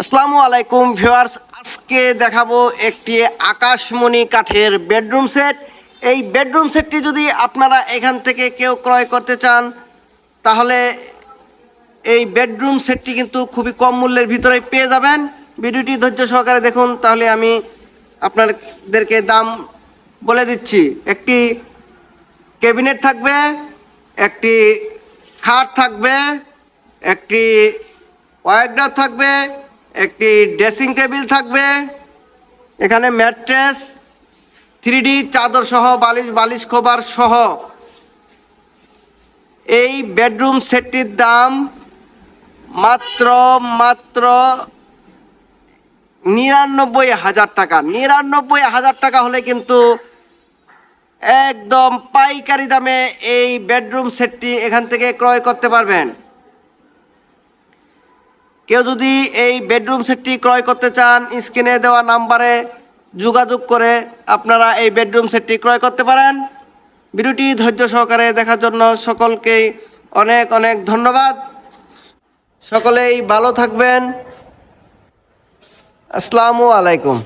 আসসালামু আলাইকুম ভিউয়ার্স, আজকে দেখাবো একটি আকাশমণি কাঠের বেডরুম সেট। এই বেডরুম সেটটি যদি আপনারা এখান থেকে কেউ ক্রয় করতে চান তাহলে এই বেডরুম সেটটি কিন্তু খুবই কম মূল্যের ভিতরে পেয়ে যাবেন। ভিডিওটি ধৈর্য সহকারে দেখুন, তাহলে আমি আপনাদেরকে দাম বলে দিচ্ছি। একটি ক্যাবিনেট থাকবে, একটি খাট থাকবে, একটি ওয়ার্ডরোব থাকবে, একটি ড্রেসিং টেবিল থাকবে, এখানে ম্যাট্রেস 3D চাদর সহ বালিশ কভার সহ এই বেডরুম সেটটির দাম মাত্র 99,000 টাকা। 99,000 টাকা হলে কিন্তু একদম পাইকারি দামে এই বেডরুম সেটটি এখান থেকে ক্রয় করতে পারবেন। কেউ যদি এই বেডরুম সেটটি ক্রয় করতে চান, স্ক্রিনে দেওয়া নাম্বারে যোগাযোগ করে আপনারা এই বেডরুম সেটটি ক্রয় করতে পারেন। ভিডিওটি ধৈর্য সহকারে দেখার জন্য সকলকেই অনেক অনেক ধন্যবাদ। সকলেই ভালো থাকবেন। আসসালামু আলাইকুম।